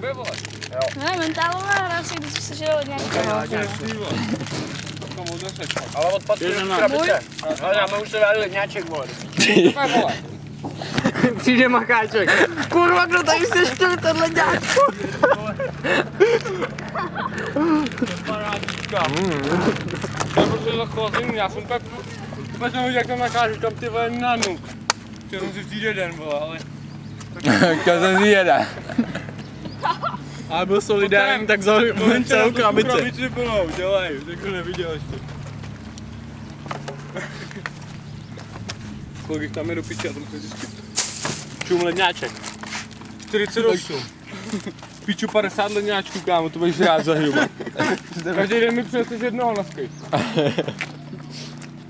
tobě, vole. Ne, mentálová hra si, když jsi žil od nějakého. Ale odpad si do krabice. Ale já mám už se dát ledňáček, vole. Přijde Macháček. Kurva, kdo tady se štěl ten ledňáčku? Parádíčka. To je prostě zachlazení, já jsem tak... Vůbec nevěděl, jak tam nakážu, tam ty vole nanuk. Chtěl jsem si vzít jeden, vole, ale... Chtěl jsem si jeden. Ale byl solidární, tak vzal celou krabici. Krabici plnou, dělej, tak to neviděl ještě. Kolik tam je do piče, já to musím zjistit. Čum ledňáček. 48. Piču 50 ledňáčků, kámo, to budeš rád za hruba. Každý den mi přineseš jednoho na skate.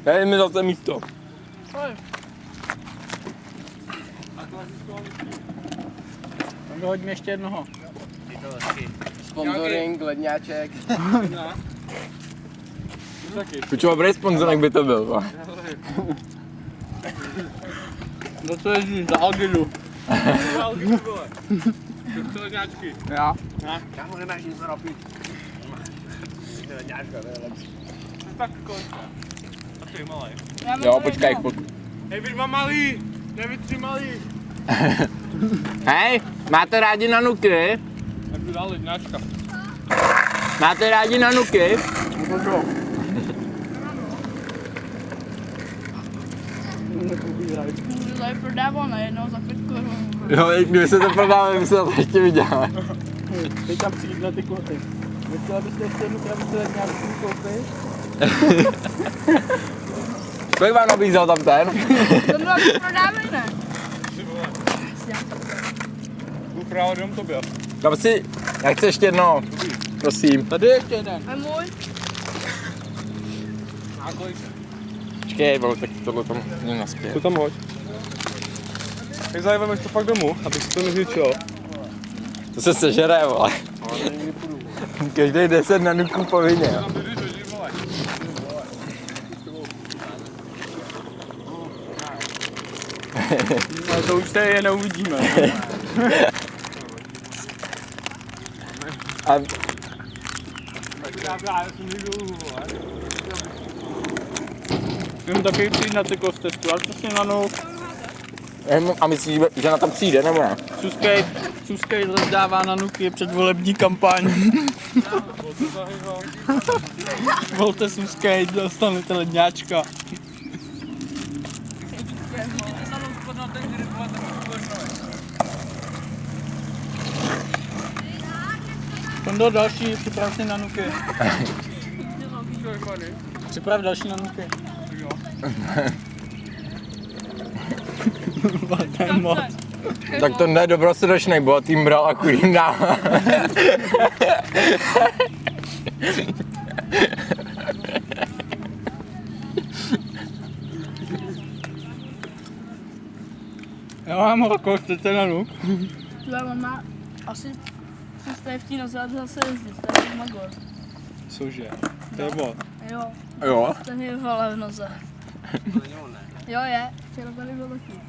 Dej mi zase místo. Tam vyhodím ještě jednoho. Sponsoring, ledňáček. Taky. Pičo, dobrý sponsoring by to byl. No to jezdím za Algidu. To ledňáčky. Já. Kámo, nemáš nic napít. Ledňáčka, to je lepší. Tak konečně. A ty malý. Jo, počkej chvilku. Hej, vy dva malý, ne vy tři malý. Hej, máte rádi nanuky? Tak tu dál ledňáčka. Máte rádi nanuky? Můžu tady prodával na jednou za 5 korun. Jo, kdyby se to prodávali, by se to ještě viděli. Teď tam přijít na ty koty. Nechtěla byste ještě jednu krabici ledňáčků koupit? Kolik vám nabízel tam ten? To bylo prodávají, ne? Jdu právě dom tobě. Dám si, já chci ještě jedno. Prosím. Tady ještě jeden. A můj? A kolik? Počkej, vole, tak tohle tam jdu naspět. To tam hoď. Tak zajevemeš to fakt domů, aby si to nezničilo. To se sežere, vole. Každý 10 nanuků povinně. Tam ty řeži, vole. Ale to už tady je neuvidíme. A Já jsem někdo vole. Můžu taky přijít na cyklostestu, ale to si nanuk. a myslíš, že na tam přijde, nebo ne? Suskej rozdává nanuky před volební kampaň. Volte Suskej, dostanete ledňáčka. Tondo, další, připrav si nanuky. Připrav další nanuky. To je moc. Tak to ne dobrosrdečnej, bo tým bral a chudým dál. Já mám ho, chcete nanuk? Tvoje mama asi si stojí v té noze a zase jezdit, to je magor. Cože? To je moc. Jo, Jo? ten je vole v noze. Jo je, včera tady byl taky.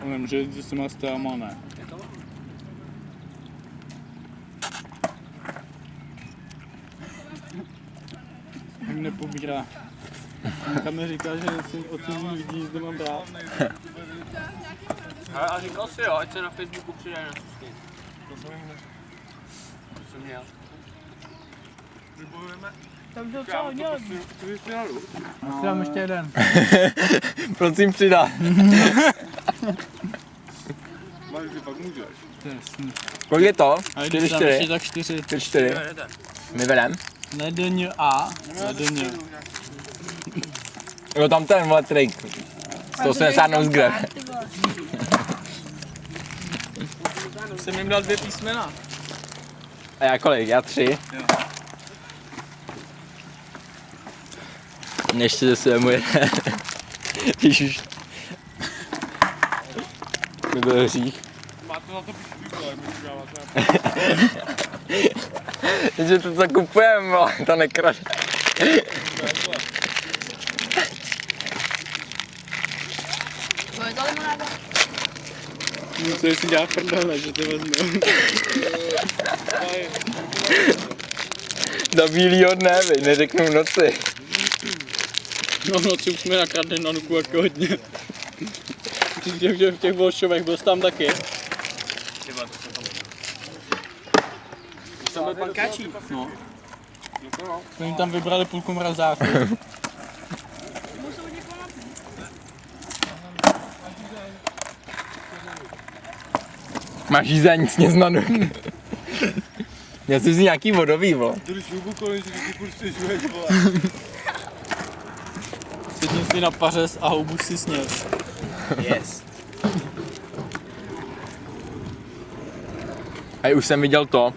Vím, že se má stáma, ne. Ani nepobírá. Tam mi říká, že si od cizích lidí zde mám brát. A říkal si jo, ať se na Facebooku přidají na Susky. To jsem měl. Vybojujeme? To by docela hodně hodně. Já si dám ještě jeden. Prosím přidá. Máš, ty pak můžeš. To je jasný. Kolik je to? A 4, když tam ještě 4. tak 4. 4. My vedem. Nedeň A, nedeň. Jo, tam ten vole trik. 180 nose grab. Jsem jim dal 2 písmena. A já kolik? Já 3. Ještě zase moje. Ježiš. Mi byl hřích. Máte na to pištíku, ale můžu dávat. Že to co kupujeme, vole, to nekrade. To je to limonáda? Co si dělá prdele, že to vezmu. Do bílýho dne, vej, neřeknu v noci. No v noci už jsme nakradli na nuku jako hodně. V těch bolšovech byl jsi tam taky. Tam byl pan Káčí. No. Jsme jim tam vybrali půlku mrazáku. Máš jí za nic neznanu. Já jsi si nějaký vodový, vole. Drž hubu kolem, že ty furt stěžuješ, vole. Sedni si na pařez a houbu si sněz. Yes. A už jsem viděl to,